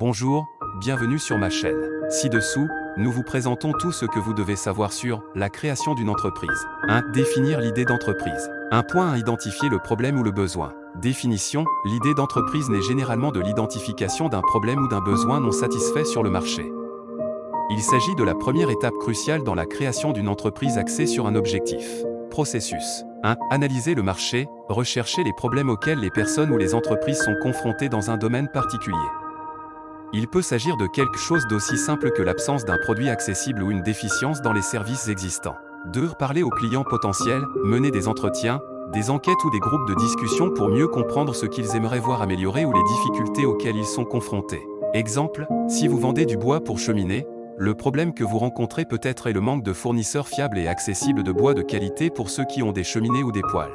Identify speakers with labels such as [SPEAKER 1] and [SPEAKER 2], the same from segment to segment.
[SPEAKER 1] Bonjour, bienvenue sur ma chaîne. Ci-dessous, nous vous présentons tout ce que vous devez savoir sur la création d'une entreprise. 1. Définir l'idée d'entreprise. 1. Identifier le problème ou le besoin. Définition, l'idée d'entreprise naît généralement de l'identification d'un problème ou d'un besoin non satisfait sur le marché. Il s'agit de la première étape cruciale dans la création d'une entreprise axée sur un objectif. Processus. 1. Analyser le marché, rechercher les problèmes auxquels les personnes ou les entreprises sont confrontées dans un domaine particulier. Il peut s'agir de quelque chose d'aussi simple que l'absence d'un produit accessible ou une déficience dans les services existants. 2. Parler aux clients potentiels, mener des entretiens, des enquêtes ou des groupes de discussion pour mieux comprendre ce qu'ils aimeraient voir amélioré ou les difficultés auxquelles ils sont confrontés. Exemple, si vous vendez du bois pour cheminer, le problème que vous rencontrez peut-être est le manque de fournisseurs fiables et accessibles de bois de qualité pour ceux qui ont des cheminées ou des poêles.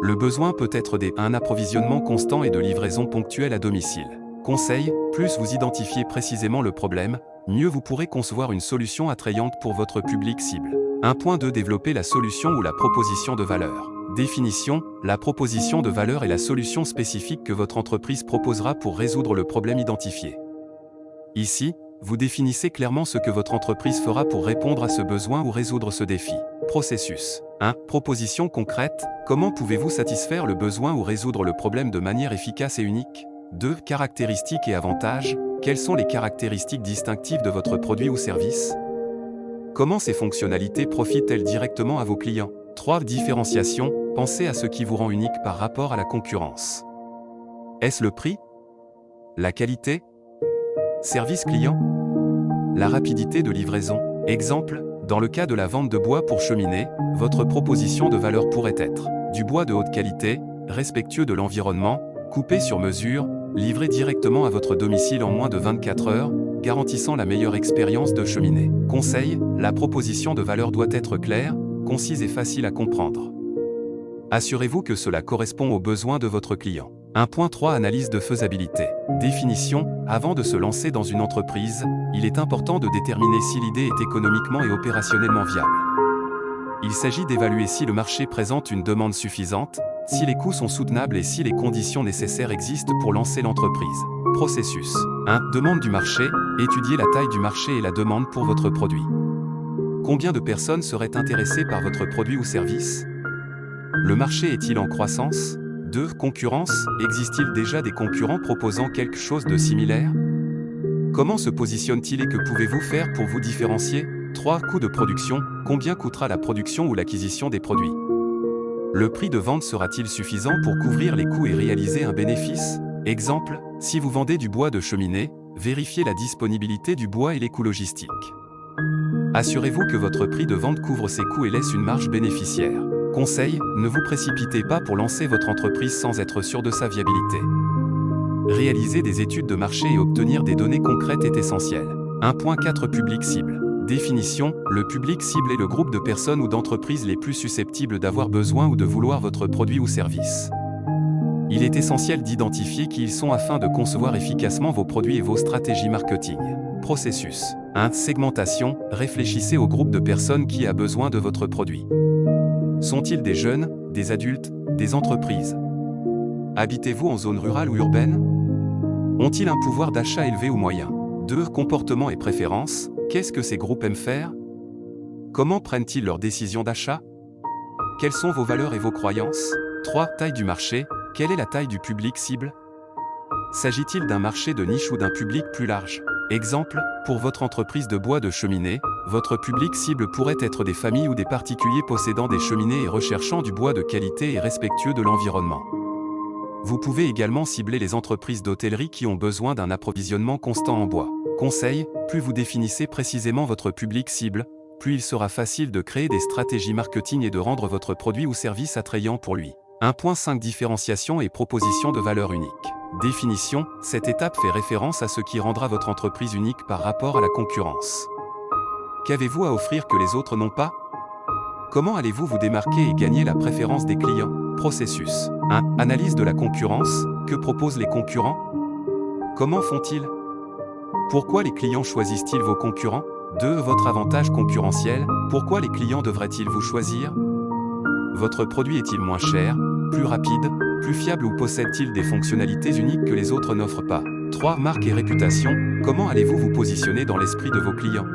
[SPEAKER 1] Le besoin peut être un approvisionnement constant et de livraison ponctuelle à domicile. Conseil, plus vous identifiez précisément le problème, mieux vous pourrez concevoir une solution attrayante pour votre public cible. 1.2 Développer la solution ou la proposition de valeur. Définition, la proposition de valeur est la solution spécifique que votre entreprise proposera pour résoudre le problème identifié. Ici, vous définissez clairement ce que votre entreprise fera pour répondre à ce besoin ou résoudre ce défi. Processus. 1. Proposition concrète, comment pouvez-vous satisfaire le besoin ou résoudre le problème de manière efficace et unique ? 2. Caractéristiques et avantages, quelles sont les caractéristiques distinctives de votre produit ou service ? Comment ces fonctionnalités profitent-elles directement à vos clients ? 3. Différenciation, pensez à ce qui vous rend unique par rapport à la concurrence. Est-ce le prix ? La qualité ? Service client ? La rapidité de livraison ? Exemple, dans le cas de la vente de bois pour cheminée, votre proposition de valeur pourrait être du bois de haute qualité, respectueux de l'environnement, coupé sur mesure, livré directement à votre domicile en moins de 24 heures, garantissant la meilleure expérience de cheminée. Conseil, la proposition de valeur doit être claire, concise et facile à comprendre. Assurez-vous que cela correspond aux besoins de votre client. 1.3 Analyse de faisabilité. Définition, avant de se lancer dans une entreprise, il est important de déterminer si l'idée est économiquement et opérationnellement viable. Il s'agit d'évaluer si le marché présente une demande suffisante, si les coûts sont soutenables et si les conditions nécessaires existent pour lancer l'entreprise. Processus. 1. Demande du marché, étudiez la taille du marché et la demande pour votre produit. Combien de personnes seraient intéressées par votre produit ou service ? Le marché est-il en croissance ? 2. Concurrence, existe-t-il déjà des concurrents proposant quelque chose de similaire ? Comment se positionne-t-il et que pouvez-vous faire pour vous différencier ? 3. Coût de production, combien coûtera la production ou l'acquisition des produits ? Le prix de vente sera-t-il suffisant pour couvrir les coûts et réaliser un bénéfice ? Exemple, si vous vendez du bois de cheminée, vérifiez la disponibilité du bois et les coûts logistiques. Assurez-vous que votre prix de vente couvre ces coûts et laisse une marge bénéficiaire. Conseil, ne vous précipitez pas pour lancer votre entreprise sans être sûr de sa viabilité. Réaliser des études de marché et obtenir des données concrètes est essentiel. 1.4 Public cible. Définition, le public cible est le groupe de personnes ou d'entreprises les plus susceptibles d'avoir besoin ou de vouloir votre produit ou service. Il est essentiel d'identifier qui ils sont afin de concevoir efficacement vos produits et vos stratégies marketing. Processus. 1. Segmentation, réfléchissez au groupe de personnes qui a besoin de votre produit. Sont-ils des jeunes, des adultes, des entreprises ? Habitez-vous en zone rurale ou urbaine ? Ont-ils un pouvoir d'achat élevé ou moyen ? 2. Comportements et préférences, qu'est-ce que ces groupes aiment faire ? Comment prennent-ils leurs décisions d'achat ? Quelles sont vos valeurs et vos croyances ? 3. Taille du marché, quelle est la taille du public cible ? S'agit-il d'un marché de niche ou d'un public plus large ? Exemple, pour votre entreprise de bois de cheminée, votre public cible pourrait être des familles ou des particuliers possédant des cheminées et recherchant du bois de qualité et respectueux de l'environnement. Vous pouvez également cibler les entreprises d'hôtellerie qui ont besoin d'un approvisionnement constant en bois. Conseil, plus vous définissez précisément votre public cible, plus il sera facile de créer des stratégies marketing et de rendre votre produit ou service attrayant pour lui. 1.5 Différenciation et proposition de valeur unique. Définition, cette étape fait référence à ce qui rendra votre entreprise unique par rapport à la concurrence. Qu'avez-vous à offrir que les autres n'ont pas ? Comment allez-vous vous démarquer et gagner la préférence des clients ? Processus. 1. Analyse de la concurrence, que proposent les concurrents ? Comment font-ils ? Pourquoi les clients choisissent-ils vos concurrents ? 2. Votre avantage concurrentiel, pourquoi les clients devraient-ils vous choisir ? Votre produit est-il moins cher, plus rapide, plus fiable ou possède-t-il des fonctionnalités uniques que les autres n'offrent pas ? 3. Marque et réputation. Comment allez-vous vous positionner dans l'esprit de vos clients?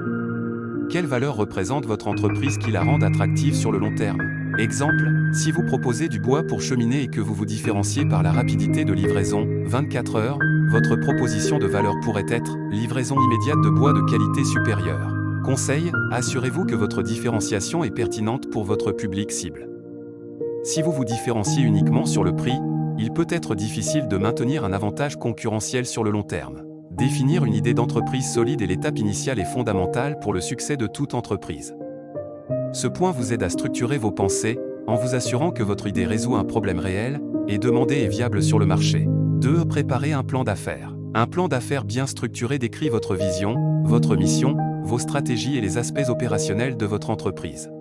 [SPEAKER 1] Quelle valeur représente votre entreprise qui la rende attractive sur le long terme? Exemple, si vous proposez du bois pour cheminer et que vous vous différenciez par la rapidité de livraison, 24 heures, votre proposition de valeur pourrait être « livraison immédiate de bois de qualité supérieure ». Conseil, assurez-vous que votre différenciation est pertinente pour votre public cible. Si vous vous différenciez uniquement sur le prix, il peut être difficile de maintenir un avantage concurrentiel sur le long terme. Définir une idée d'entreprise solide est l'étape initiale et fondamentale pour le succès de toute entreprise. Ce point vous aide à structurer vos pensées, en vous assurant que votre idée résout un problème réel, et demandé et viable sur le marché. 2. Préparez un plan d'affaires. Un plan d'affaires bien structuré décrit votre vision, votre mission, vos stratégies et les aspects opérationnels de votre entreprise.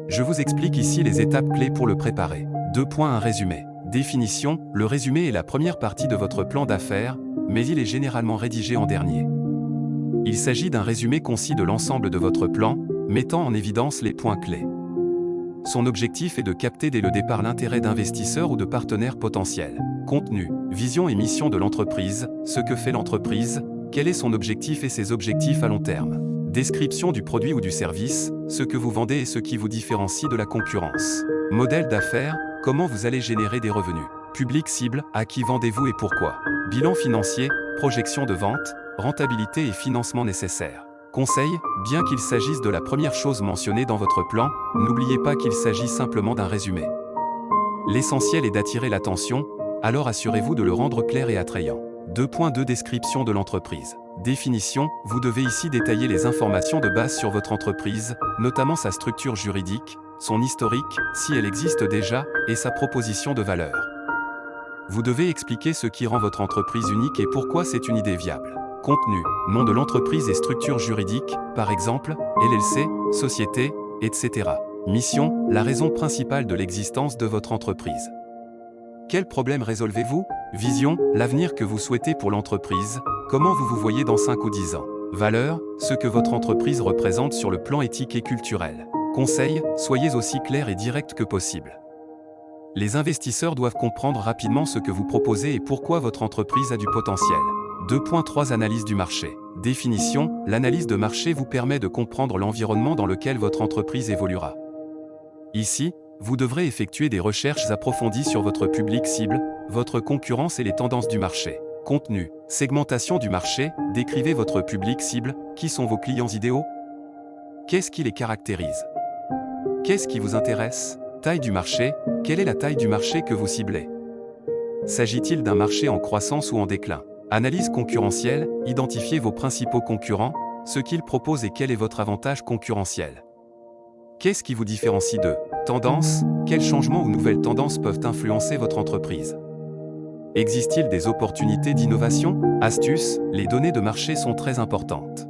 [SPEAKER 1] Je vous explique ici les étapes clés pour le préparer. 2. Un résumé. Définition, le résumé est la première partie de votre plan d'affaires, mais il est généralement rédigé en dernier. Il s'agit d'un résumé concis de l'ensemble de votre plan, mettant en évidence les points clés. Son objectif est de capter dès le départ l'intérêt d'investisseurs ou de partenaires potentiels. Contenu, vision et mission de l'entreprise, ce que fait l'entreprise, quel est son objectif et ses objectifs à long terme. Description du produit ou du service, ce que vous vendez et ce qui vous différencie de la concurrence. Modèle d'affaires, comment vous allez générer des revenus. Public cible, à qui vendez-vous et pourquoi. Bilan financier, projection de vente, rentabilité et financement nécessaires. Conseil, bien qu'il s'agisse de la première chose mentionnée dans votre plan, n'oubliez pas qu'il s'agit simplement d'un résumé. L'essentiel est d'attirer l'attention, alors assurez-vous de le rendre clair et attrayant. 2.2 Description de l'entreprise. Définition, vous devez ici détailler les informations de base sur votre entreprise, notamment sa structure juridique, son historique, si elle existe déjà, et sa proposition de valeur. Vous devez expliquer ce qui rend votre entreprise unique et pourquoi c'est une idée viable. Contenu, nom de l'entreprise et structure juridique, par exemple, LLC, société, etc. Mission, la raison principale de l'existence de votre entreprise. Quel problème résolvez-vous? Vision, l'avenir que vous souhaitez pour l'entreprise, comment vous vous voyez dans 5 ou 10 ans. Valeur, ce que votre entreprise représente sur le plan éthique et culturel. Conseil, soyez aussi clair et direct que possible. Les investisseurs doivent comprendre rapidement ce que vous proposez et pourquoi votre entreprise a du potentiel. 2.3 Analyse du marché. Définition, l'analyse de marché vous permet de comprendre l'environnement dans lequel votre entreprise évoluera. Ici, vous devrez effectuer des recherches approfondies sur votre public cible, votre concurrence et les tendances du marché. Contenu, segmentation du marché, décrivez votre public cible, qui sont vos clients idéaux? Qu'est-ce qui les caractérise? Qu'est-ce qui vous intéresse? Taille du marché, quelle est la taille du marché que vous ciblez? S'agit-il d'un marché en croissance ou en déclin? Analyse concurrentielle, identifiez vos principaux concurrents, ce qu'ils proposent et quel est votre avantage concurrentiel. Qu'est-ce qui vous différencie d'eux? Tendance, quels changements ou nouvelles tendances peuvent influencer votre entreprise? Existe-t-il des opportunités d'innovation? Astuces, les données de marché sont très importantes.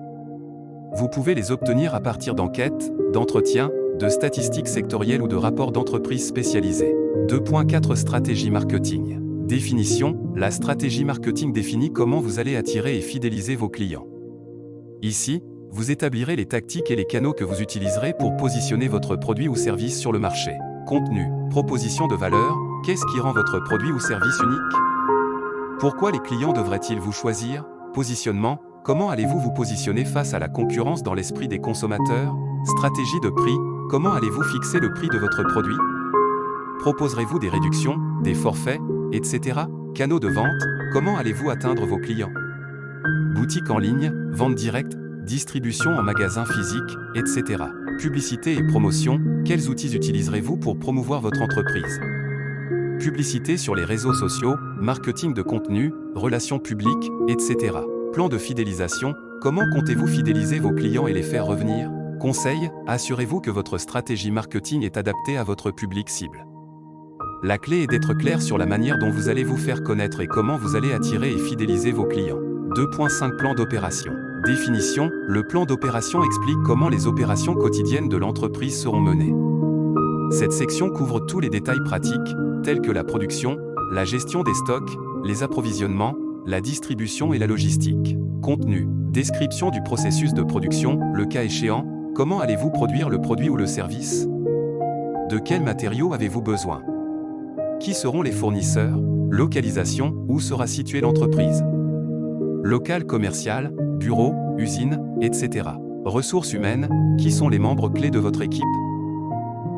[SPEAKER 1] Vous pouvez les obtenir à partir d'enquêtes, d'entretiens, de statistiques sectorielles ou de rapports d'entreprises spécialisées. 2.4 Stratégie marketing. Définition, la stratégie marketing définit comment vous allez attirer et fidéliser vos clients. Ici, vous établirez les tactiques et les canaux que vous utiliserez pour positionner votre produit ou service sur le marché. Contenu, proposition de valeur, qu'est-ce qui rend votre produit ou service unique? Pourquoi les clients devraient-ils vous choisir? Positionnement, comment allez-vous vous positionner face à la concurrence dans l'esprit des consommateurs? Stratégie de prix, comment allez-vous fixer le prix de votre produit? Proposerez-vous des réductions, des forfaits, etc. Canaux de vente, comment allez-vous atteindre vos clients? Boutique en ligne, vente directe, distribution en magasin physique, etc. Publicité et promotion, quels outils utiliserez-vous pour promouvoir votre entreprise? Publicité sur les réseaux sociaux, marketing de contenu, relations publiques, etc. Plan de fidélisation, comment comptez-vous fidéliser vos clients et les faire revenir? Conseil, assurez-vous que votre stratégie marketing est adaptée à votre public cible. La clé est d'être clair sur la manière dont vous allez vous faire connaître et comment vous allez attirer et fidéliser vos clients. 2.5 Plan d'opération. Définition, le plan d'opération explique comment les opérations quotidiennes de l'entreprise seront menées. Cette section couvre tous les détails pratiques, tels que la production, la gestion des stocks, les approvisionnements, la distribution et la logistique. Contenu, description du processus de production, le cas échéant, comment allez-vous produire le produit ou le service? De quels matériaux avez-vous besoin? Qui seront les fournisseurs? Localisation, où sera située l'entreprise? local commercial, bureau, usine, etc. Ressources humaines, qui sont les membres clés de votre équipe?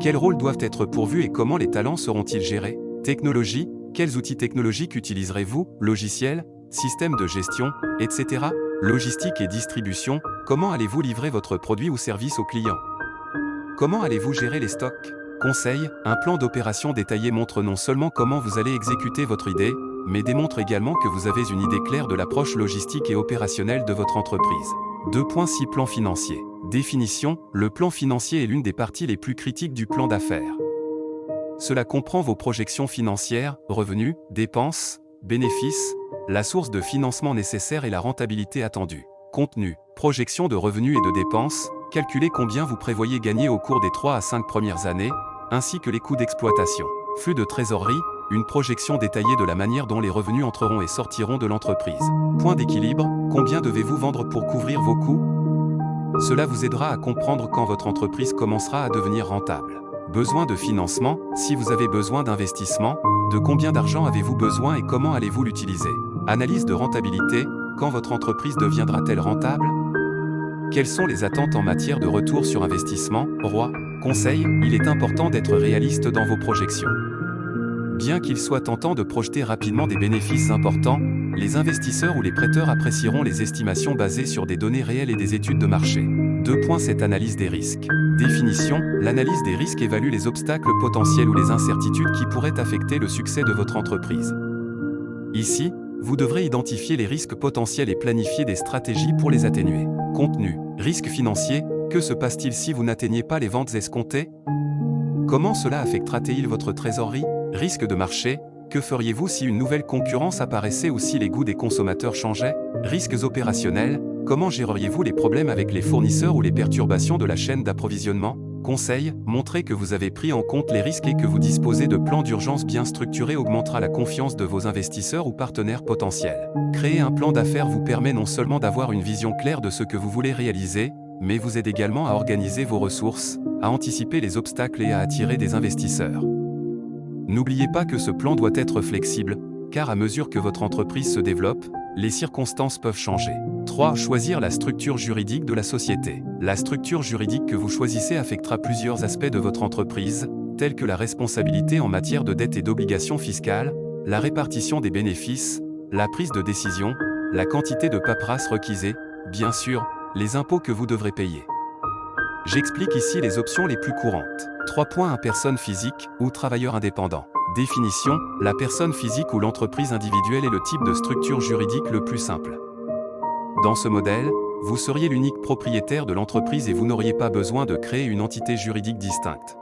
[SPEAKER 1] Quels rôles doivent être pourvus et comment les talents seront-ils gérés? Technologie, quels outils technologiques utiliserez-vous? Logiciels, systèmes de gestion, etc. Logistique et distribution, comment allez-vous livrer votre produit ou service aux clients? Comment allez-vous gérer les stocks? Conseil, un plan d'opération détaillé montre non seulement comment vous allez exécuter votre idée, mais démontre également que vous avez une idée claire de l'approche logistique et opérationnelle de votre entreprise. 2.6 Plan financier. Définition, le plan financier est l'une des parties les plus critiques du plan d'affaires. Cela comprend vos projections financières, revenus, dépenses, bénéfices, la source de financement nécessaire et la rentabilité attendue. Contenu, projection de revenus et de dépenses, calculez combien vous prévoyez gagner au cours des 3 à 5 premières années, ainsi que les coûts d'exploitation. Flux de trésorerie, une projection détaillée de la manière dont les revenus entreront et sortiront de l'entreprise. Point d'équilibre, combien devez-vous vendre pour couvrir vos coûts? Cela vous aidera à comprendre quand votre entreprise commencera à devenir rentable. Besoin de financement, si vous avez besoin d'investissement, de combien d'argent avez-vous besoin et comment allez-vous l'utiliser? Analyse de rentabilité, quand votre entreprise deviendra-t-elle rentable? Quelles sont les attentes en matière de retour sur investissement? ROI. Conseil, il est important d'être réaliste dans vos projections. Bien qu'il soit tentant de projeter rapidement des bénéfices importants, les investisseurs ou les prêteurs apprécieront les estimations basées sur des données réelles et des études de marché. 2.7 Analyse des risques. Définition, l'analyse des risques évalue les obstacles potentiels ou les incertitudes qui pourraient affecter le succès de votre entreprise. Ici, vous devrez identifier les risques potentiels et planifier des stratégies pour les atténuer. Contenu, risque financier, que se passe-t-il si vous n'atteignez pas les ventes escomptées? Comment cela affectera-t-il votre trésorerie? Risque de marché, que feriez-vous si une nouvelle concurrence apparaissait ou si les goûts des consommateurs changeaient? Risques opérationnels, comment géreriez-vous les problèmes avec les fournisseurs ou les perturbations de la chaîne d'approvisionnement? Conseil, montrez que vous avez pris en compte les risques et que vous disposez de plans d'urgence bien structurés augmentera la confiance de vos investisseurs ou partenaires potentiels. Créer un plan d'affaires vous permet non seulement d'avoir une vision claire de ce que vous voulez réaliser, mais vous aide également à organiser vos ressources, à anticiper les obstacles et à attirer des investisseurs. N'oubliez pas que ce plan doit être flexible, car à mesure que votre entreprise se développe, les circonstances peuvent changer. 3. Choisir la structure juridique de la société. La structure juridique que vous choisissez affectera plusieurs aspects de votre entreprise, tels que la responsabilité en matière de dettes et d'obligations fiscales, la répartition des bénéfices, la prise de décision, la quantité de paperasse requise et, bien sûr, les impôts que vous devrez payer. J'explique ici les options les plus courantes. 3. Personne physique ou travailleur indépendant. Définition, la personne physique ou l'entreprise individuelle est le type de structure juridique le plus simple. Dans ce modèle, vous seriez l'unique propriétaire de l'entreprise et vous n'auriez pas besoin de créer une entité juridique distincte.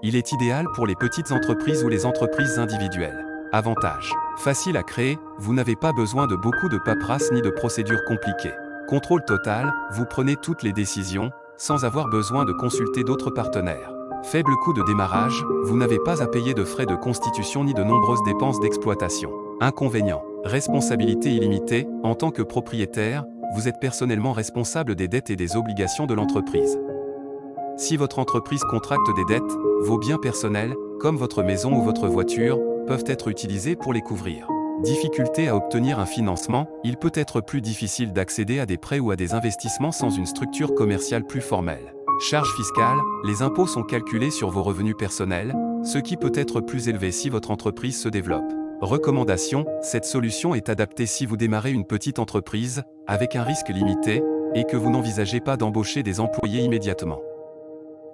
[SPEAKER 1] Il est idéal pour les petites entreprises ou les entreprises individuelles. Avantage. Facile à créer, vous n'avez pas besoin de beaucoup de paperasse ni de procédures compliquées. Contrôle total, vous prenez toutes les décisions, sans avoir besoin de consulter d'autres partenaires. Faible coût de démarrage, vous n'avez pas à payer de frais de constitution ni de nombreuses dépenses d'exploitation. Inconvénient. Responsabilité illimitée, en tant que propriétaire, vous êtes personnellement responsable des dettes et des obligations de l'entreprise. Si votre entreprise contracte des dettes, vos biens personnels, comme votre maison ou votre voiture, peuvent être utilisés pour les couvrir. Difficulté à obtenir un financement, il peut être plus difficile d'accéder à des prêts ou à des investissements sans une structure commerciale plus formelle. Charges fiscales, les impôts sont calculés sur vos revenus personnels, ce qui peut être plus élevé si votre entreprise se développe. Recommandation, cette solution est adaptée si vous démarrez une petite entreprise, avec un risque limité, et que vous n'envisagez pas d'embaucher des employés immédiatement.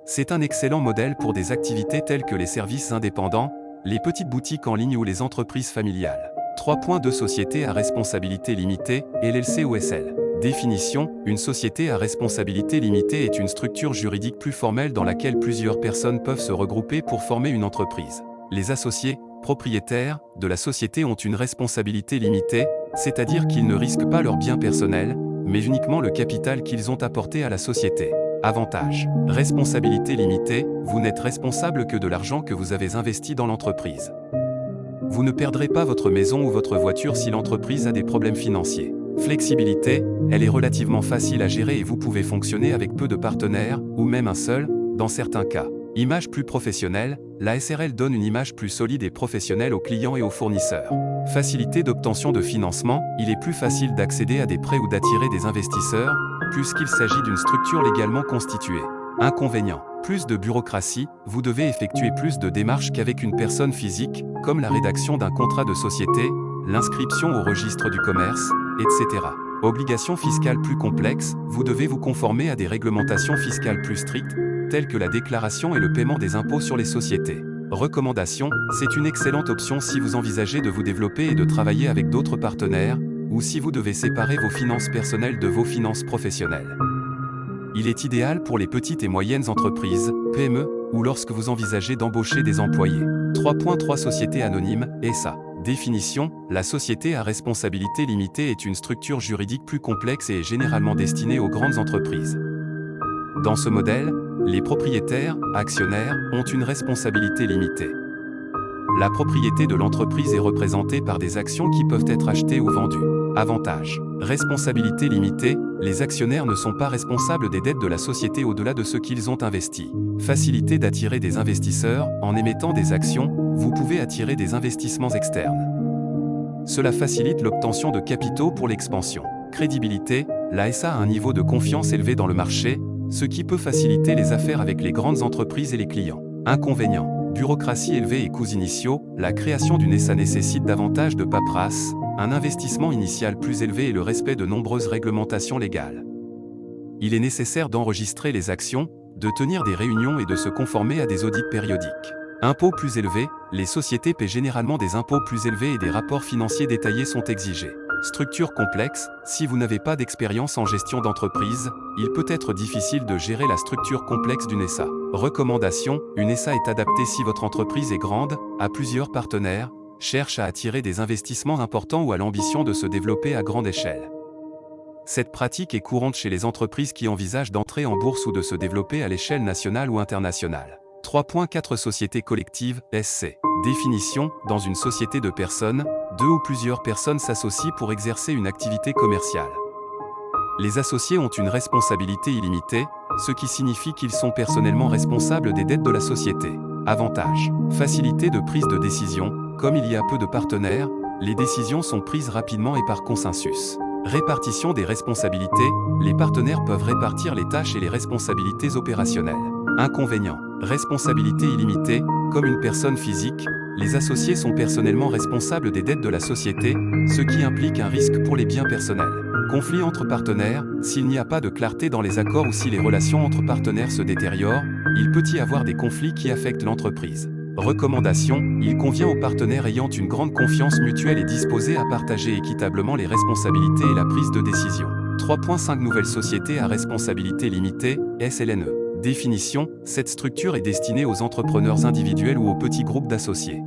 [SPEAKER 1] C'est un excellent modèle pour des activités telles que les services indépendants, les petites boutiques en ligne ou les entreprises familiales. 3.2 Société à responsabilité limitée, LLC ou SL. Définition, une société à responsabilité limitée est une structure juridique plus formelle dans laquelle plusieurs personnes peuvent se regrouper pour former une entreprise. Les associés, propriétaires, de la société ont une responsabilité limitée, c'est-à-dire qu'ils ne risquent pas leurs biens personnels, mais uniquement le capital qu'ils ont apporté à la société. Avantage. Responsabilité limitée, vous n'êtes responsable que de l'argent que vous avez investi dans l'entreprise. Vous ne perdrez pas votre maison ou votre voiture si l'entreprise a des problèmes financiers. Flexibilité, elle est relativement facile à gérer et vous pouvez fonctionner avec peu de partenaires, ou même un seul, dans certains cas. Image plus professionnelle, la SRL donne une image plus solide et professionnelle aux clients et aux fournisseurs. Facilité d'obtention de financement, il est plus facile d'accéder à des prêts ou d'attirer des investisseurs, puisqu'il s'agit d'une structure légalement constituée. Inconvénient. Plus de bureaucratie, vous devez effectuer plus de démarches qu'avec une personne physique, comme la rédaction d'un contrat de société, l'inscription au registre du commerce, etc. Obligations fiscales plus complexes, vous devez vous conformer à des réglementations fiscales plus strictes, telles que la déclaration et le paiement des impôts sur les sociétés. Recommandation, c'est une excellente option si vous envisagez de vous développer et de travailler avec d'autres partenaires, ou si vous devez séparer vos finances personnelles de vos finances professionnelles. Il est idéal pour les petites et moyennes entreprises, PME, ou lorsque vous envisagez d'embaucher des employés. 3.3 Société anonyme, SA. Définition, la société à responsabilité limitée est une structure juridique plus complexe et est généralement destinée aux grandes entreprises. Dans ce modèle, les propriétaires, actionnaires, ont une responsabilité limitée. La propriété de l'entreprise est représentée par des actions qui peuvent être achetées ou vendues. Avantage. Responsabilité limitée, les actionnaires ne sont pas responsables des dettes de la société au-delà de ce qu'ils ont investi. Facilité d'attirer des investisseurs, en émettant des actions, vous pouvez attirer des investissements externes. Cela facilite l'obtention de capitaux pour l'expansion. Crédibilité, la SA a un niveau de confiance élevé dans le marché, ce qui peut faciliter les affaires avec les grandes entreprises et les clients. Inconvénients. Bureaucratie élevée et coûts initiaux, la création d'une SA nécessite davantage de paperasse, un investissement initial plus élevé et le respect de nombreuses réglementations légales. Il est nécessaire d'enregistrer les actions, de tenir des réunions et de se conformer à des audits périodiques. Impôts plus élevés, les sociétés paient généralement des impôts plus élevés et des rapports financiers détaillés sont exigés. Structure complexe, si vous n'avez pas d'expérience en gestion d'entreprise, il peut être difficile de gérer la structure complexe d'une SA. Recommandation, une SA est adaptée si votre entreprise est grande, a plusieurs partenaires, cherche à attirer des investissements importants ou a l'ambition de se développer à grande échelle. Cette pratique est courante chez les entreprises qui envisagent d'entrer en bourse ou de se développer à l'échelle nationale ou internationale. 3.4 Société collective, SC. Définition, dans une société de personnes, deux ou plusieurs personnes s'associent pour exercer une activité commerciale. Les associés ont une responsabilité illimitée, ce qui signifie qu'ils sont personnellement responsables des dettes de la société. Avantage. Facilité de prise de décision, comme il y a peu de partenaires, les décisions sont prises rapidement et par consensus. Répartition des responsabilités, les partenaires peuvent répartir les tâches et les responsabilités opérationnelles. Inconvénient. Responsabilité illimitée, comme une personne physique, les associés sont personnellement responsables des dettes de la société, ce qui implique un risque pour les biens personnels. Conflit entre partenaires, s'il n'y a pas de clarté dans les accords ou si les relations entre partenaires se détériorent, il peut y avoir des conflits qui affectent l'entreprise. Recommandation, il convient aux partenaires ayant une grande confiance mutuelle et disposés à partager équitablement les responsabilités et la prise de décision. 3.5 Nouvelle société à responsabilité limitée, SLNE. Définition, cette structure est destinée aux entrepreneurs individuels ou aux petits groupes d'associés.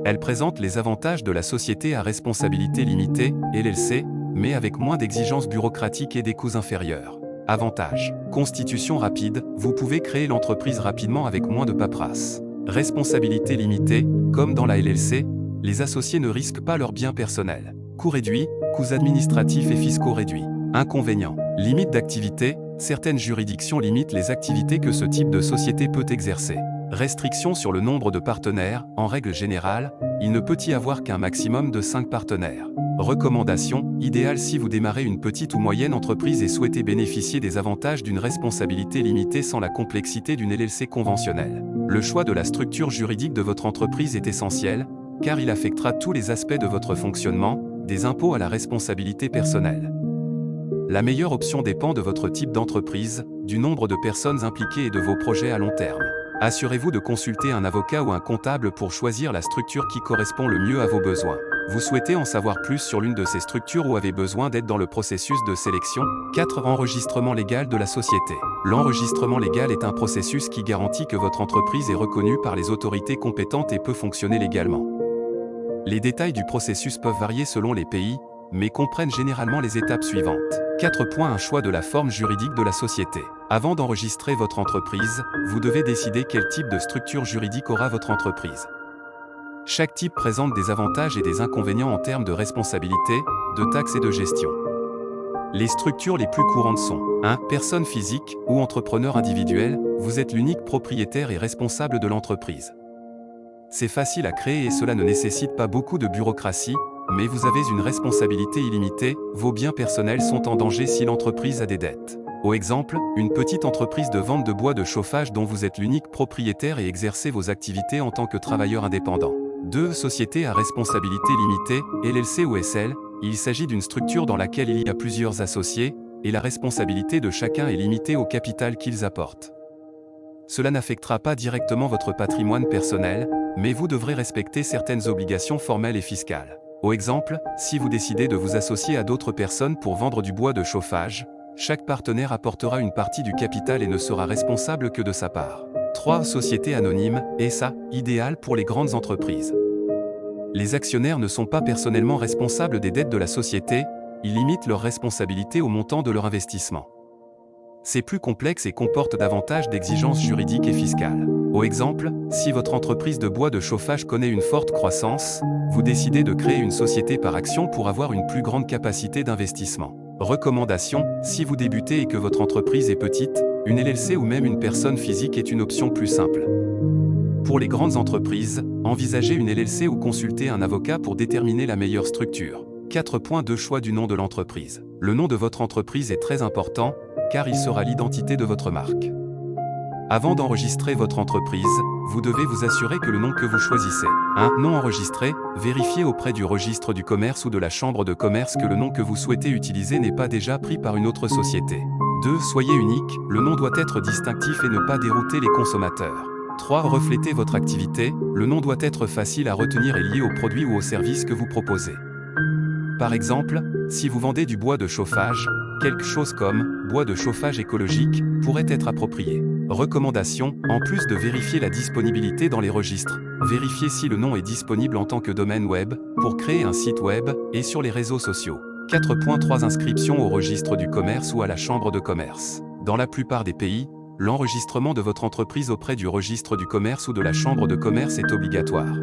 [SPEAKER 1] Elle présente les avantages de la société à responsabilité limitée, LLC, mais avec moins d'exigences bureaucratiques et des coûts inférieurs. Avantage. Constitution rapide, vous pouvez créer l'entreprise rapidement avec moins de paperasse. Responsabilité limitée, comme dans la LLC, les associés ne risquent pas leurs biens personnels. Coûts réduits, coûts administratifs et fiscaux réduits. Inconvénients. Limite d'activité, certaines juridictions limitent les activités que ce type de société peut exercer. Restrictions sur le nombre de partenaires, en règle générale, il ne peut y avoir qu'un maximum de 5 partenaires. Recommandation, idéal si vous démarrez une petite ou moyenne entreprise et souhaitez bénéficier des avantages d'une responsabilité limitée sans la complexité d'une LLC conventionnelle. Le choix de la structure juridique de votre entreprise est essentiel, car il affectera tous les aspects de votre fonctionnement, des impôts à la responsabilité personnelle. La meilleure option dépend de votre type d'entreprise, du nombre de personnes impliquées et de vos projets à long terme. Assurez-vous de consulter un avocat ou un comptable pour choisir la structure qui correspond le mieux à vos besoins. Vous souhaitez en savoir plus sur l'une de ces structures ou avez besoin d'aide dans le processus de sélection? 4. Enregistrement légal de la société. L'enregistrement légal est un processus qui garantit que votre entreprise est reconnue par les autorités compétentes et peut fonctionner légalement. Les détails du processus peuvent varier selon les pays, mais comprennent généralement les étapes suivantes. 4. Un choix de la forme juridique de la société. Avant d'enregistrer votre entreprise, vous devez décider quel type de structure juridique aura votre entreprise. Chaque type présente des avantages et des inconvénients en termes de responsabilité, de taxes et de gestion. Les structures les plus courantes sont 1. Personne physique ou entrepreneur individuel, vous êtes l'unique propriétaire et responsable de l'entreprise. C'est facile à créer et cela ne nécessite pas beaucoup de bureaucratie, mais vous avez une responsabilité illimitée, vos biens personnels sont en danger si l'entreprise a des dettes. Au exemple, une petite entreprise de vente de bois de chauffage dont vous êtes l'unique propriétaire et exercez vos activités en tant que travailleur indépendant. 2. Société à responsabilité limitée, LLC ou SL, il s'agit d'une structure dans laquelle il y a plusieurs associés, et la responsabilité de chacun est limitée au capital qu'ils apportent. Cela n'affectera pas directement votre patrimoine personnel, mais vous devrez respecter certaines obligations formelles et fiscales. Au exemple, si vous décidez de vous associer à d'autres personnes pour vendre du bois de chauffage, chaque partenaire apportera une partie du capital et ne sera responsable que de sa part. 3. Société anonyme, SA, idéal pour les grandes entreprises. Les actionnaires ne sont pas personnellement responsables des dettes de la société, ils limitent leur responsabilité au montant de leur investissement. C'est plus complexe et comporte davantage d'exigences juridiques et fiscales. Au exemple, si votre entreprise de bois de chauffage connaît une forte croissance, vous décidez de créer une société par action pour avoir une plus grande capacité d'investissement. Recommandation, si vous débutez et que votre entreprise est petite, une LLC ou même une personne physique est une option plus simple. Pour les grandes entreprises, envisagez une LLC ou consultez un avocat pour déterminer la meilleure structure. 4.2 Choix du nom de l'entreprise. Le nom de votre entreprise est très important, car il sera l'identité de votre marque. Avant d'enregistrer votre entreprise, vous devez vous assurer que le nom que vous choisissez. 1. Nom enregistré, vérifiez auprès du registre du commerce ou de la chambre de commerce que le nom que vous souhaitez utiliser n'est pas déjà pris par une autre société. 2. Soyez unique, le nom doit être distinctif et ne pas dérouter les consommateurs. 3. Reflétez votre activité, le nom doit être facile à retenir et lié aux produits ou aux services que vous proposez. Par exemple, si vous vendez du bois de chauffage, quelque chose comme « bois de chauffage écologique » pourrait être approprié. Recommandation, en plus de vérifier la disponibilité dans les registres, vérifiez si le nom est disponible en tant que domaine web, pour créer un site web, et sur les réseaux sociaux. 4.3 Inscription au registre du commerce ou à la chambre de commerce. Dans la plupart des pays, l'enregistrement de votre entreprise auprès du registre du commerce ou de la chambre de commerce est obligatoire.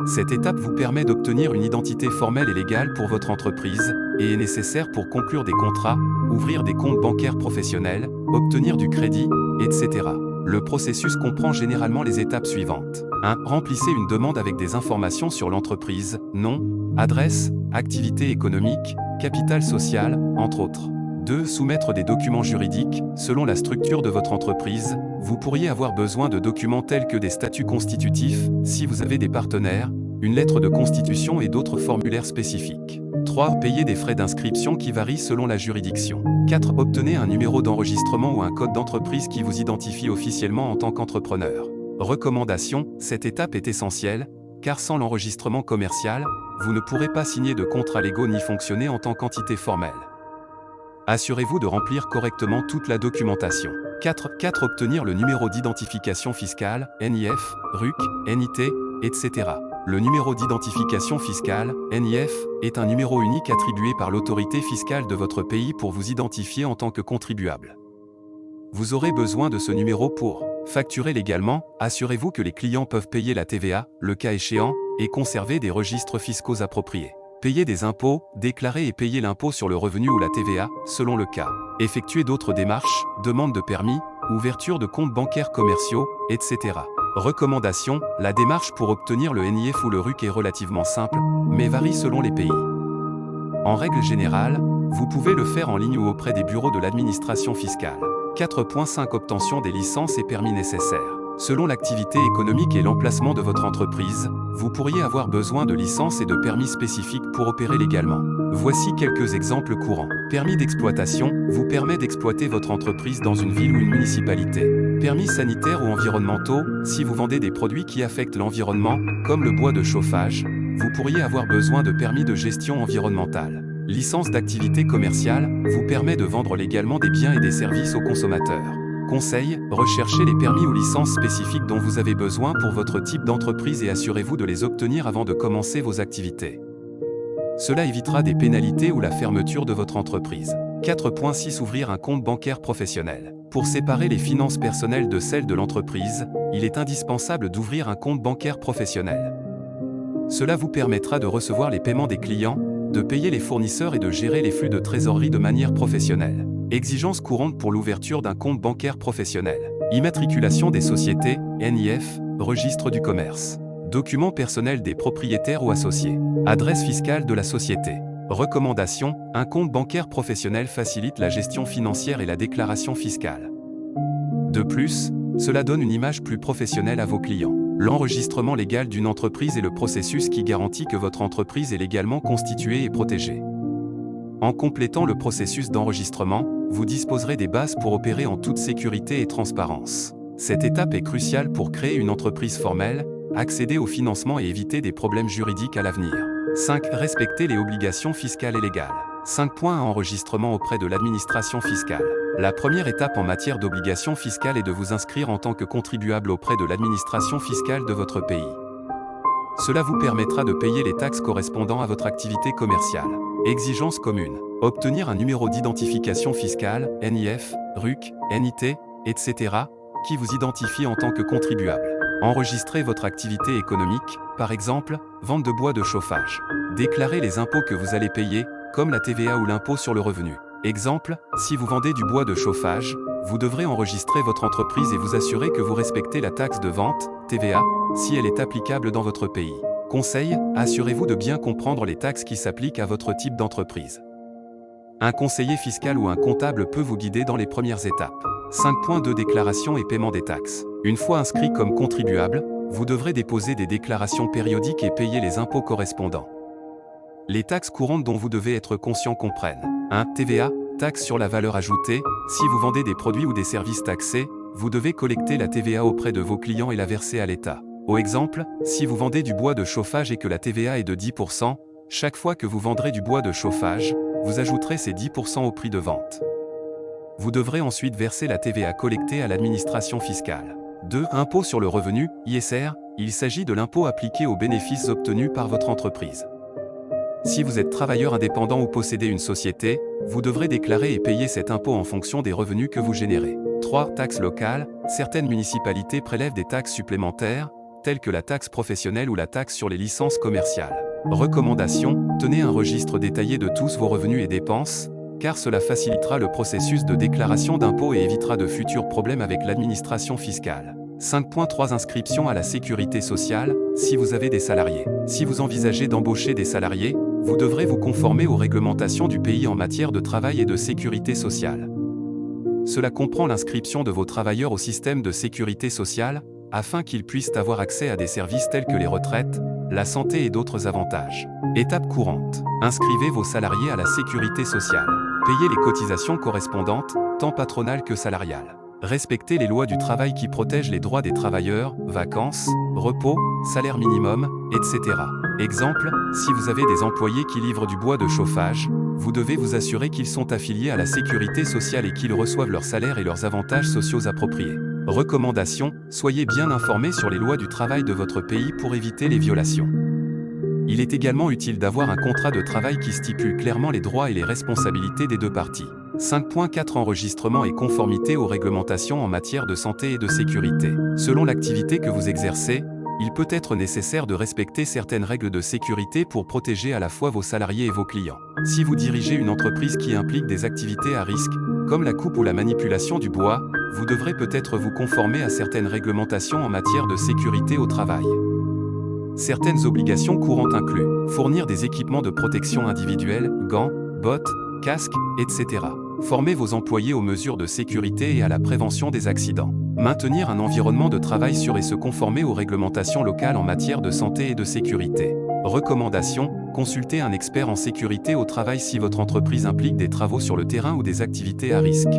[SPEAKER 1] Cette étape vous permet d'obtenir une identité formelle et légale pour votre entreprise, et est nécessaire pour conclure des contrats, ouvrir des comptes bancaires professionnels, obtenir du crédit, etc. Le processus comprend généralement les étapes suivantes. 1. Remplissez une demande avec des informations sur l'entreprise, nom, adresse, activité économique, capital social, entre autres. 2. Soumettre des documents juridiques. Selon la structure de votre entreprise, vous pourriez avoir besoin de documents tels que des statuts constitutifs, si vous avez des partenaires, une lettre de constitution et d'autres formulaires spécifiques. 3. Payer des frais d'inscription qui varient selon la juridiction. 4. Obtenez un numéro d'enregistrement ou un code d'entreprise qui vous identifie officiellement en tant qu'entrepreneur. Recommandation, cette étape est essentielle, car sans l'enregistrement commercial, vous ne pourrez pas signer de contrats légaux ni fonctionner en tant qu'entité formelle. Assurez-vous de remplir correctement toute la documentation. 4. Obtenir le numéro d'identification fiscale, NIF, RUC, NIT, etc. Le numéro d'identification fiscale, NIF, est un numéro unique attribué par l'autorité fiscale de votre pays pour vous identifier en tant que contribuable. Vous aurez besoin de ce numéro pour facturer légalement, assurez-vous que les clients peuvent payer la TVA, le cas échéant, et conserver des registres fiscaux appropriés. Payer des impôts, déclarer et payer l'impôt sur le revenu ou la TVA, selon le cas. Effectuer d'autres démarches, demande de permis, ouverture de comptes bancaires commerciaux, etc. Recommandation, la démarche pour obtenir le NIF ou le RUC est relativement simple, mais varie selon les pays. En règle générale, vous pouvez le faire en ligne ou auprès des bureaux de l'administration fiscale. 4.5 Obtention des licences et permis nécessaires. Selon l'activité économique et l'emplacement de votre entreprise, vous pourriez avoir besoin de licences et de permis spécifiques pour opérer légalement. Voici quelques exemples courants. Permis d'exploitation, vous permet d'exploiter votre entreprise dans une ville ou une municipalité. Permis sanitaires ou environnementaux, si vous vendez des produits qui affectent l'environnement, comme le bois de chauffage, vous pourriez avoir besoin de permis de gestion environnementale. Licence d'activité commerciale, vous permet de vendre légalement des biens et des services aux consommateurs. Conseil, recherchez les permis ou licences spécifiques dont vous avez besoin pour votre type d'entreprise et assurez-vous de les obtenir avant de commencer vos activités. Cela évitera des pénalités ou la fermeture de votre entreprise. 4.6 Ouvrir un compte bancaire professionnel. Pour séparer les finances personnelles de celles de l'entreprise, il est indispensable d'ouvrir un compte bancaire professionnel. Cela vous permettra de recevoir les paiements des clients, de payer les fournisseurs et de gérer les flux de trésorerie de manière professionnelle. Exigences courantes pour l'ouverture d'un compte bancaire professionnel. Immatriculation des sociétés, NIF, registre du commerce. Documents personnels des propriétaires ou associés. Adresse fiscale de la société. Recommandation, un compte bancaire professionnel facilite la gestion financière et la déclaration fiscale. De plus, cela donne une image plus professionnelle à vos clients. L'enregistrement légal d'une entreprise est le processus qui garantit que votre entreprise est légalement constituée et protégée. En complétant le processus d'enregistrement, vous disposerez des bases pour opérer en toute sécurité et transparence. Cette étape est cruciale pour créer une entreprise formelle, accéder au financement et éviter des problèmes juridiques à l'avenir. 5. Respecter les obligations fiscales et légales. 5 points à enregistrement auprès de l'administration fiscale. La première étape en matière d'obligations fiscales est de vous inscrire en tant que contribuable auprès de l'administration fiscale de votre pays. Cela vous permettra de payer les taxes correspondant à votre activité commerciale. Exigences communes. Obtenir un numéro d'identification fiscale, NIF, RUC, NIT, etc., qui vous identifie en tant que contribuable. Enregistrer votre activité économique, par exemple, vente de bois de chauffage. Déclarer les impôts que vous allez payer, comme la TVA ou l'impôt sur le revenu. Exemple, si vous vendez du bois de chauffage, vous devrez enregistrer votre entreprise et vous assurer que vous respectez la taxe de vente, TVA, si elle est applicable dans votre pays. Conseil, assurez-vous de bien comprendre les taxes qui s'appliquent à votre type d'entreprise. Un conseiller fiscal ou un comptable peut vous guider dans les premières étapes. 5.2 Déclaration et paiement des taxes. Une fois inscrit comme contribuable, vous devrez déposer des déclarations périodiques et payer les impôts correspondants. Les taxes courantes dont vous devez être conscient comprennent 1. TVA, taxe sur la valeur ajoutée. Si vous vendez des produits ou des services taxés, vous devez collecter la TVA auprès de vos clients et la verser à l'État. Au exemple, si vous vendez du bois de chauffage et que la TVA est de 10%, chaque fois que vous vendrez du bois de chauffage, vous ajouterez ces 10% au prix de vente. Vous devrez ensuite verser la TVA collectée à l'administration fiscale. 2. Impôt sur le revenu, ISR. Il s'agit de l'impôt appliqué aux bénéfices obtenus par votre entreprise. Si vous êtes travailleur indépendant ou possédez une société, vous devrez déclarer et payer cet impôt en fonction des revenus que vous générez. 3. Taxes locales. Certaines municipalités prélèvent des taxes supplémentaires, telles que la taxe professionnelle ou la taxe sur les licences commerciales. Recommandation, tenez un registre détaillé de tous vos revenus et dépenses, car cela facilitera le processus de déclaration d'impôts et évitera de futurs problèmes avec l'administration fiscale. 5.3 Inscription à la sécurité sociale. Si vous avez des salariés. Si vous envisagez d'embaucher des salariés, vous devrez vous conformer aux réglementations du pays en matière de travail et de sécurité sociale. Cela comprend l'inscription de vos travailleurs au système de sécurité sociale, afin qu'ils puissent avoir accès à des services tels que les retraites, la santé et d'autres avantages. Étape courante. Inscrivez vos salariés à la sécurité sociale. Payez les cotisations correspondantes, tant patronales que salariales. Respectez les lois du travail qui protègent les droits des travailleurs, vacances, repos, salaire minimum, etc. Exemple, si vous avez des employés qui livrent du bois de chauffage, vous devez vous assurer qu'ils sont affiliés à la sécurité sociale et qu'ils reçoivent leur salaire et leurs avantages sociaux appropriés. Recommandation, soyez bien informés sur les lois du travail de votre pays pour éviter les violations. Il est également utile d'avoir un contrat de travail qui stipule clairement les droits et les responsabilités des deux parties. 5.4 Enregistrement et conformité aux réglementations en matière de santé et de sécurité. Selon l'activité que vous exercez, il peut être nécessaire de respecter certaines règles de sécurité pour protéger à la fois vos salariés et vos clients. Si vous dirigez une entreprise qui implique des activités à risque, comme la coupe ou la manipulation du bois, vous devrez peut-être vous conformer à certaines réglementations en matière de sécurité au travail. Certaines obligations courantes incluent fournir des équipements de protection individuelle, gants, bottes, casques, etc. Former vos employés aux mesures de sécurité et à la prévention des accidents. Maintenir un environnement de travail sûr et se conformer aux réglementations locales en matière de santé et de sécurité. Recommandations, consultez un expert en sécurité au travail si votre entreprise implique des travaux sur le terrain ou des activités à risque.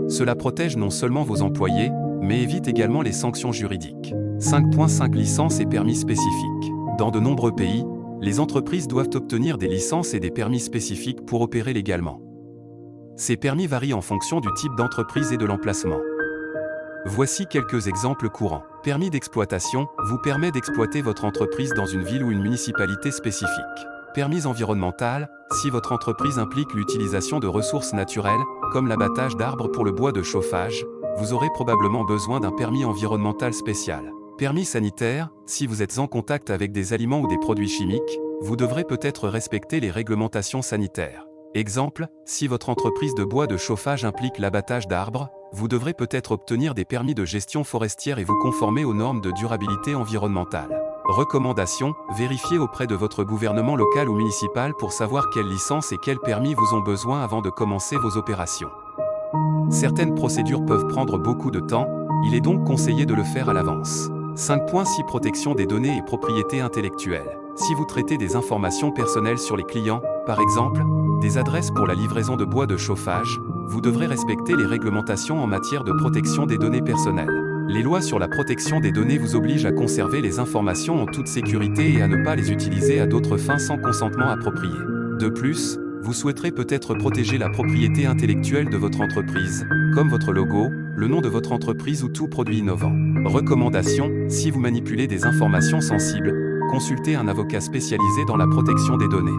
[SPEAKER 1] Cela protège non seulement vos employés, mais évite également les sanctions juridiques. 5.5 Licences et permis spécifiques. Dans de nombreux pays, les entreprises doivent obtenir des licences et des permis spécifiques pour opérer légalement. Ces permis varient en fonction du type d'entreprise et de l'emplacement. Voici quelques exemples courants. Permis d'exploitation vous permet d'exploiter votre entreprise dans une ville ou une municipalité spécifique. Permis environnemental, si votre entreprise implique l'utilisation de ressources naturelles, comme l'abattage d'arbres pour le bois de chauffage, vous aurez probablement besoin d'un permis environnemental spécial. Permis sanitaire, si vous êtes en contact avec des aliments ou des produits chimiques, vous devrez peut-être respecter les réglementations sanitaires. Exemple, si votre entreprise de bois de chauffage implique l'abattage d'arbres, vous devrez peut-être obtenir des permis de gestion forestière et vous conformer aux normes de durabilité environnementale. Recommandation, vérifiez auprès de votre gouvernement local ou municipal pour savoir quelles licences et quels permis vous ont besoin avant de commencer vos opérations. Certaines procédures peuvent prendre beaucoup de temps, il est donc conseillé de le faire à l'avance. 5.6 Protection des données et propriété intellectuelle. Si vous traitez des informations personnelles sur les clients, par exemple, des adresses pour la livraison de bois de chauffage, vous devrez respecter les réglementations en matière de protection des données personnelles. Les lois sur la protection des données vous obligent à conserver les informations en toute sécurité et à ne pas les utiliser à d'autres fins sans consentement approprié. De plus, vous souhaiterez peut-être protéger la propriété intellectuelle de votre entreprise, comme votre logo, le nom de votre entreprise ou tout produit innovant. Recommandation, si vous manipulez des informations sensibles, consultez un avocat spécialisé dans la protection des données.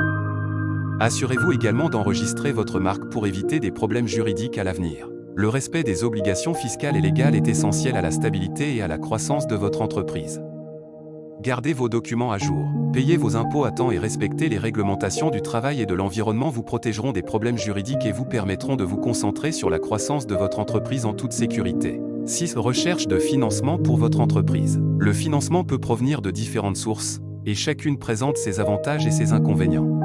[SPEAKER 1] Assurez-vous également d'enregistrer votre marque pour éviter des problèmes juridiques à l'avenir. Le respect des obligations fiscales et légales est essentiel à la stabilité et à la croissance de votre entreprise. Gardez vos documents à jour, payez vos impôts à temps et respectez les réglementations du travail et de l'environnement vous protégeront des problèmes juridiques et vous permettront de vous concentrer sur la croissance de votre entreprise en toute sécurité. 6. Recherche de financement pour votre entreprise. Le financement peut provenir de différentes sources, et chacune présente ses avantages et ses inconvénients.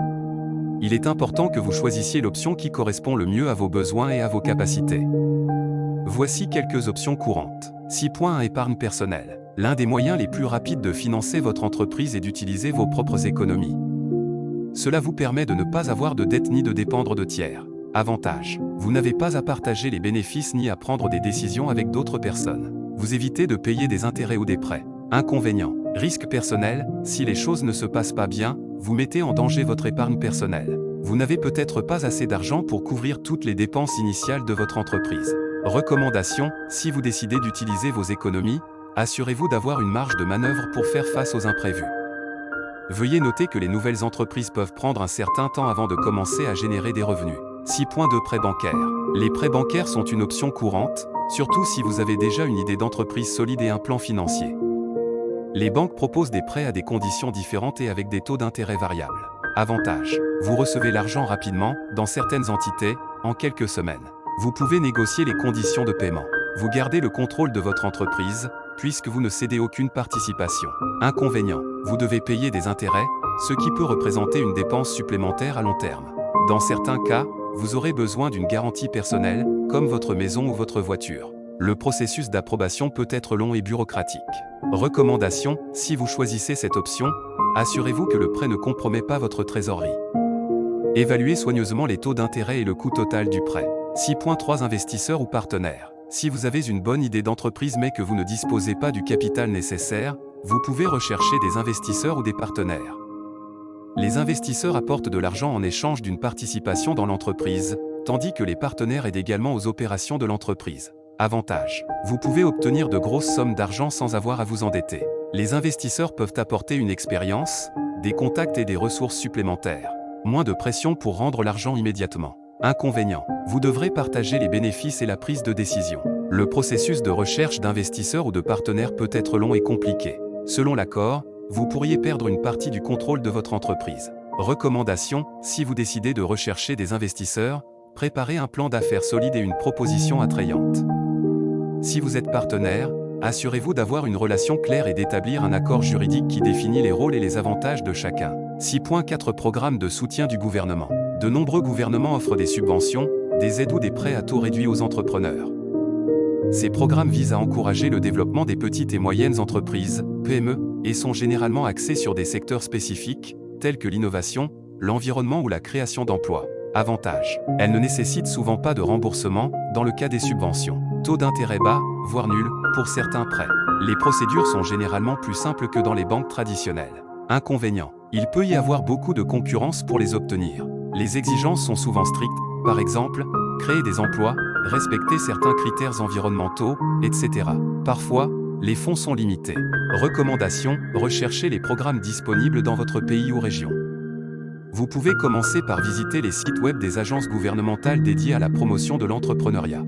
[SPEAKER 1] Il est important que vous choisissiez l'option qui correspond le mieux à vos besoins et à vos capacités. Voici quelques options courantes. 6.1 Épargne personnelle. L'un des moyens les plus rapides de financer votre entreprise est d'utiliser vos propres économies. Cela vous permet de ne pas avoir de dette ni de dépendre de tiers. Avantage. Vous n'avez pas à partager les bénéfices ni à prendre des décisions avec d'autres personnes. Vous évitez de payer des intérêts ou des prêts. Inconvénient. Risque personnel, si les choses ne se passent pas bien, vous mettez en danger votre épargne personnelle. Vous n'avez peut-être pas assez d'argent pour couvrir toutes les dépenses initiales de votre entreprise. Recommandation, si vous décidez d'utiliser vos économies, assurez-vous d'avoir une marge de manœuvre pour faire face aux imprévus. Veuillez noter que les nouvelles entreprises peuvent prendre un certain temps avant de commencer à générer des revenus. 6.2 Prêts bancaires. Les prêts bancaires sont une option courante, surtout si vous avez déjà une idée d'entreprise solide et un plan financier. Les banques proposent des prêts à des conditions différentes et avec des taux d'intérêt variables. Avantage. Vous recevez l'argent rapidement, dans certaines entités, en quelques semaines. Vous pouvez négocier les conditions de paiement. Vous gardez le contrôle de votre entreprise, puisque vous ne cédez aucune participation. Inconvénient. Vous devez payer des intérêts, ce qui peut représenter une dépense supplémentaire à long terme. Dans certains cas, vous aurez besoin d'une garantie personnelle, comme votre maison ou votre voiture. Le processus d'approbation peut être long et bureaucratique. Recommandation, si vous choisissez cette option, assurez-vous que le prêt ne compromet pas votre trésorerie. Évaluez soigneusement les taux d'intérêt et le coût total du prêt. 6.3 Investisseurs ou partenaires. Si vous avez une bonne idée d'entreprise mais que vous ne disposez pas du capital nécessaire, vous pouvez rechercher des investisseurs ou des partenaires. Les investisseurs apportent de l'argent en échange d'une participation dans l'entreprise, tandis que les partenaires aident également aux opérations de l'entreprise. Avantage. Vous pouvez obtenir de grosses sommes d'argent sans avoir à vous endetter. Les investisseurs peuvent apporter une expérience, des contacts et des ressources supplémentaires. Moins de pression pour rendre l'argent immédiatement. Inconvénient. Vous devrez partager les bénéfices et la prise de décision. Le processus de recherche d'investisseurs ou de partenaires peut être long et compliqué. Selon l'accord, vous pourriez perdre une partie du contrôle de votre entreprise. Recommandation, si vous décidez de rechercher des investisseurs, préparez un plan d'affaires solide et une proposition attrayante. Si vous êtes partenaire, assurez-vous d'avoir une relation claire et d'établir un accord juridique qui définit les rôles et les avantages de chacun. 6.4 Programme de soutien du gouvernement. De nombreux gouvernements offrent des subventions, des aides ou des prêts à taux réduits aux entrepreneurs. Ces programmes visent à encourager le développement des petites et moyennes entreprises, PME, et sont généralement axés sur des secteurs spécifiques, tels que l'innovation, l'environnement ou la création d'emplois. Avantage. Elles ne nécessitent souvent pas de remboursement, dans le cas des subventions. Taux d'intérêt bas, voire nul, pour certains prêts. Les procédures sont généralement plus simples que dans les banques traditionnelles. Inconvénient. Il peut y avoir beaucoup de concurrence pour les obtenir. Les exigences sont souvent strictes, par exemple, créer des emplois, respecter certains critères environnementaux, etc. Parfois, les fonds sont limités. Recommandation, recherchez les programmes disponibles dans votre pays ou région. Vous pouvez commencer par visiter les sites web des agences gouvernementales dédiées à la promotion de l'entrepreneuriat.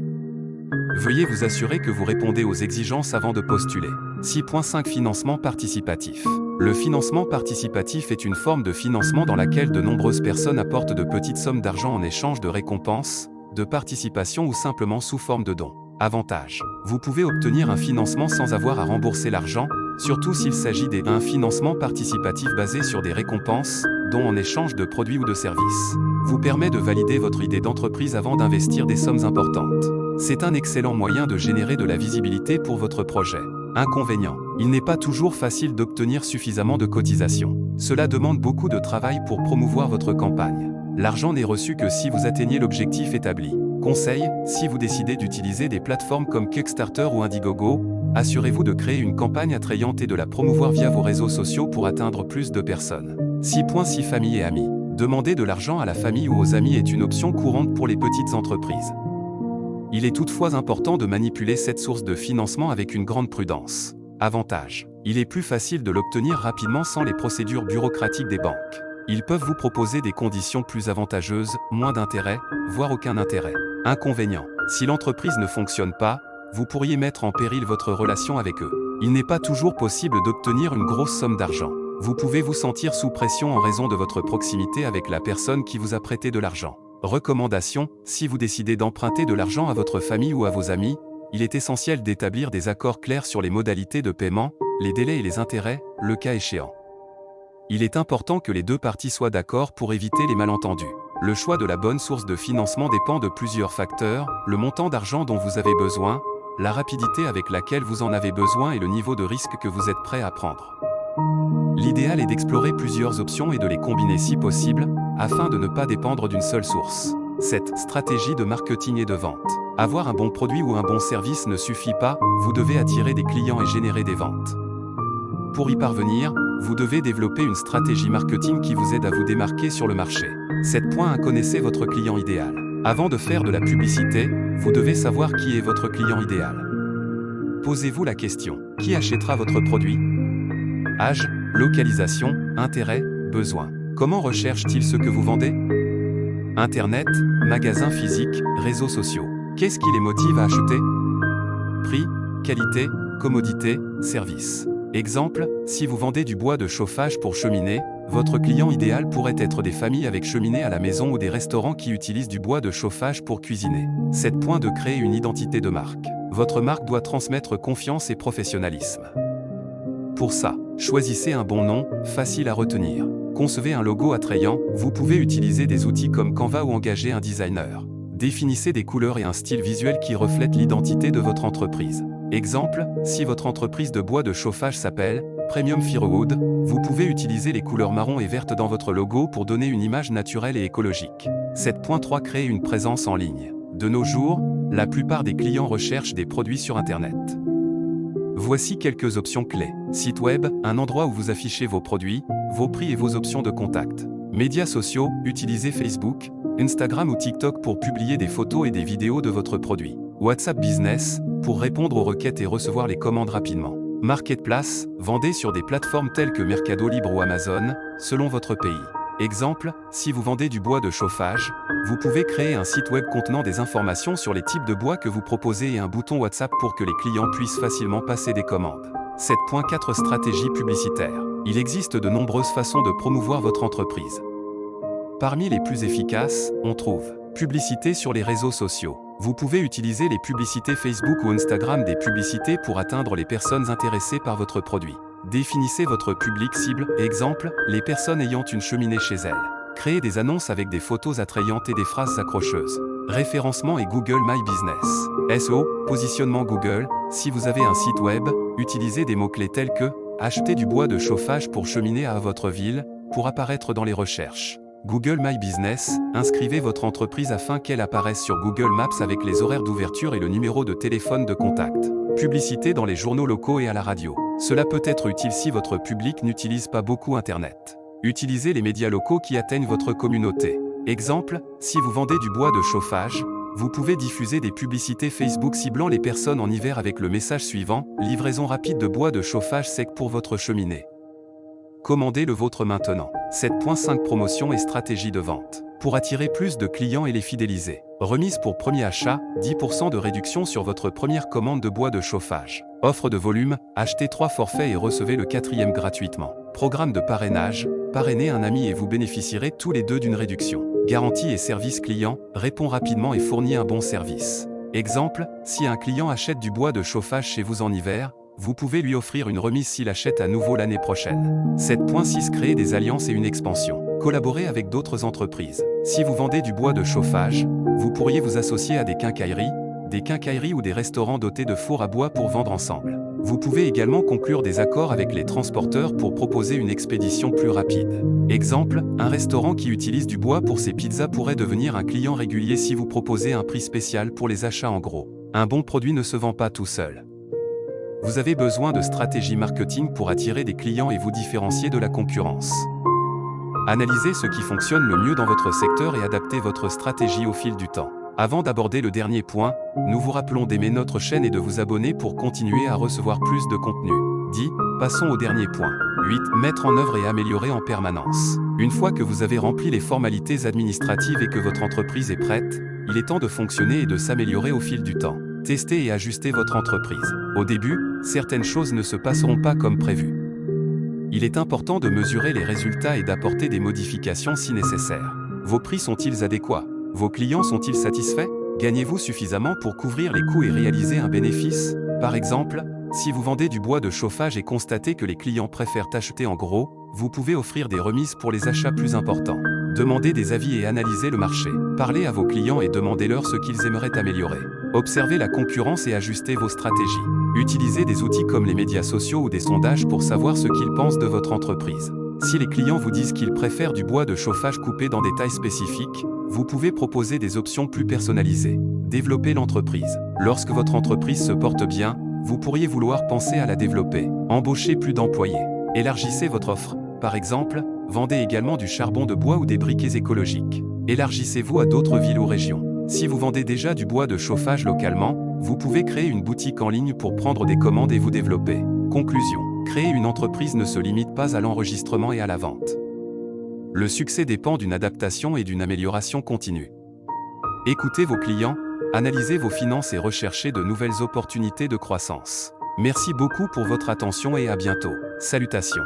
[SPEAKER 1] Veuillez vous assurer que vous répondez aux exigences avant de postuler. 6.5 Financement participatif. Le financement participatif est une forme de financement dans laquelle de nombreuses personnes apportent de petites sommes d'argent en échange de récompenses, de participation ou simplement sous forme de dons. Avantage. Vous pouvez obtenir un financement sans avoir à rembourser l'argent, surtout s'il s'agit d'un financement participatif basé sur des récompenses, dont en échange de produits ou de services. Vous permet de valider votre idée d'entreprise avant d'investir des sommes importantes. C'est un excellent moyen de générer de la visibilité pour votre projet. Inconvénient. Il n'est pas toujours facile d'obtenir suffisamment de cotisations. Cela demande beaucoup de travail pour promouvoir votre campagne. L'argent n'est reçu que si vous atteignez l'objectif établi. Conseil, si vous décidez d'utiliser des plateformes comme Kickstarter ou Indiegogo, assurez-vous de créer une campagne attrayante et de la promouvoir via vos réseaux sociaux pour atteindre plus de personnes. 6.6 Famille et amis. Demander de l'argent à la famille ou aux amis est une option courante pour les petites entreprises. Il est toutefois important de manipuler cette source de financement avec une grande prudence. Avantage. Il est plus facile de l'obtenir rapidement sans les procédures bureaucratiques des banques. Ils peuvent vous proposer des conditions plus avantageuses, moins d'intérêt, voire aucun intérêt. Inconvénient. Si l'entreprise ne fonctionne pas, vous pourriez mettre en péril votre relation avec eux. Il n'est pas toujours possible d'obtenir une grosse somme d'argent. Vous pouvez vous sentir sous pression en raison de votre proximité avec la personne qui vous a prêté de l'argent. Recommandation, si vous décidez d'emprunter de l'argent à votre famille ou à vos amis, il est essentiel d'établir des accords clairs sur les modalités de paiement, les délais et les intérêts, le cas échéant. Il est important que les deux parties soient d'accord pour éviter les malentendus. Le choix de la bonne source de financement dépend de plusieurs facteurs, le montant d'argent dont vous avez besoin, la rapidité avec laquelle vous en avez besoin et le niveau de risque que vous êtes prêt à prendre. L'idéal est d'explorer plusieurs options et de les combiner si possible, afin de ne pas dépendre d'une seule source. 7. Stratégie de marketing et de vente. Avoir un bon produit ou un bon service ne suffit pas, vous devez attirer des clients et générer des ventes. Pour y parvenir, vous devez développer une stratégie marketing qui vous aide à vous démarquer sur le marché. 7. Connaissez votre client idéal. Avant de faire de la publicité, vous devez savoir qui est votre client idéal. Posez-vous la question, qui achètera votre produit ? Âge, localisation, intérêt, besoin. Comment recherche-t-il ce que vous vendez ? Internet, magasins physiques, réseaux sociaux. Qu'est-ce qui les motive à acheter ? Prix, qualité, commodité, service. Exemple, si vous vendez du bois de chauffage pour cheminée, votre client idéal pourrait être des familles avec cheminée à la maison ou des restaurants qui utilisent du bois de chauffage pour cuisiner. 7. De créer une identité de marque. Votre marque doit transmettre confiance et professionnalisme. Pour ça, choisissez un bon nom, facile à retenir. Concevez un logo attrayant, vous pouvez utiliser des outils comme Canva ou engager un designer. Définissez des couleurs et un style visuel qui reflètent l'identité de votre entreprise. Exemple, si votre entreprise de bois de chauffage s'appelle Premium Firewood, vous pouvez utiliser les couleurs marron et verte dans votre logo pour donner une image naturelle et écologique. 7.3 Créer une présence en ligne. De nos jours, la plupart des clients recherchent des produits sur Internet. Voici quelques options clés. Site web, un endroit où vous affichez vos produits, vos prix et vos options de contact. Médias sociaux, utilisez Facebook, Instagram ou TikTok pour publier des photos et des vidéos de votre produit. WhatsApp Business, pour répondre aux requêtes et recevoir les commandes rapidement. Marketplace, vendez sur des plateformes telles que Mercado Libre ou Amazon, selon votre pays. Exemple, si vous vendez du bois de chauffage, vous pouvez créer un site web contenant des informations sur les types de bois que vous proposez et un bouton WhatsApp pour que les clients puissent facilement passer des commandes. 7.4 Stratégie publicitaire. Il existe de nombreuses façons de promouvoir votre entreprise. Parmi les plus efficaces, on trouve publicité sur les réseaux sociaux. Vous pouvez utiliser les publicités Facebook ou Instagram des publicités pour atteindre les personnes intéressées par votre produit. Définissez votre public cible, exemple, les personnes ayant une cheminée chez elles. Créez des annonces avec des photos attrayantes et des phrases accrocheuses. Référencement et Google My Business. SEO, positionnement Google, si vous avez un site web, utilisez des mots-clés tels que « Acheter du bois de chauffage pour cheminée à votre ville » pour apparaître dans les recherches. Google My Business, inscrivez votre entreprise afin qu'elle apparaisse sur Google Maps avec les horaires d'ouverture et le numéro de téléphone de contact. Publicité dans les journaux locaux et à la radio. Cela peut être utile si votre public n'utilise pas beaucoup Internet. Utilisez les médias locaux qui atteignent votre communauté. Exemple, si vous vendez du bois de chauffage, vous pouvez diffuser des publicités Facebook ciblant les personnes en hiver avec le message suivant « Livraison rapide de bois de chauffage sec pour votre cheminée ». Commandez le vôtre maintenant. 7.5 Promotion et stratégie de vente. pour attirer plus de clients et les fidéliser. Remise pour premier achat, 10% de réduction sur votre première commande de bois de chauffage. Offre de volume, achetez 3 forfaits et recevez le 4e gratuitement. Programme de parrainage, parrainez un ami et vous bénéficierez tous les deux d'une réduction. Garantie et service client, répond rapidement et fournit un bon service. Exemple, si un client achète du bois de chauffage chez vous en hiver, vous pouvez lui offrir une remise s'il achète à nouveau l'année prochaine. 7.6 Créer des alliances et une expansion. Collaborer avec d'autres entreprises. Si vous vendez du bois de chauffage, vous pourriez vous associer à des quincailleries ou des restaurants dotés de fours à bois pour vendre ensemble. Vous pouvez également conclure des accords avec les transporteurs pour proposer une expédition plus rapide. Exemple, un restaurant qui utilise du bois pour ses pizzas pourrait devenir un client régulier si vous proposez un prix spécial pour les achats en gros. Un bon produit ne se vend pas tout seul. Vous avez besoin de stratégies marketing pour attirer des clients et vous différencier de la concurrence. Analysez ce qui fonctionne le mieux dans votre secteur et adaptez votre stratégie au fil du temps. Avant d'aborder le dernier point, nous vous rappelons d'aimer notre chaîne et de vous abonner pour continuer à recevoir plus de contenu. 10. Passons au dernier point. 8. Mettre en œuvre et améliorer en permanence. Une fois que vous avez rempli les formalités administratives et que votre entreprise est prête, il est temps de fonctionner et de s'améliorer au fil du temps. Testez et ajustez votre entreprise. Au début, certaines choses ne se passeront pas comme prévu. Il est important de mesurer les résultats et d'apporter des modifications si nécessaire. Vos prix sont-ils adéquats? Vos clients sont-ils satisfaits? Gagnez-vous suffisamment pour couvrir les coûts et réaliser un bénéfice? Par exemple, si vous vendez du bois de chauffage et constatez que les clients préfèrent acheter en gros, vous pouvez offrir des remises pour les achats plus importants. Demandez des avis et analysez le marché. Parlez à vos clients et demandez-leur ce qu'ils aimeraient améliorer. Observez la concurrence et ajustez vos stratégies. Utilisez des outils comme les médias sociaux ou des sondages pour savoir ce qu'ils pensent de votre entreprise. Si les clients vous disent qu'ils préfèrent du bois de chauffage coupé dans des tailles spécifiques, vous pouvez proposer des options plus personnalisées. Développez l'entreprise. Lorsque votre entreprise se porte bien, vous pourriez vouloir penser à la développer. Embauchez plus d'employés. Élargissez votre offre. Par exemple, vendez également du charbon de bois ou des briquets écologiques. Élargissez-vous à d'autres villes ou régions. Si vous vendez déjà du bois de chauffage localement, vous pouvez créer une boutique en ligne pour prendre des commandes et vous développer. Conclusion. Créer une entreprise ne se limite pas à l'enregistrement et à la vente. Le succès dépend d'une adaptation et d'une amélioration continue. Écoutez vos clients, analysez vos finances et recherchez de nouvelles opportunités de croissance. Merci beaucoup pour votre attention et à bientôt. Salutations.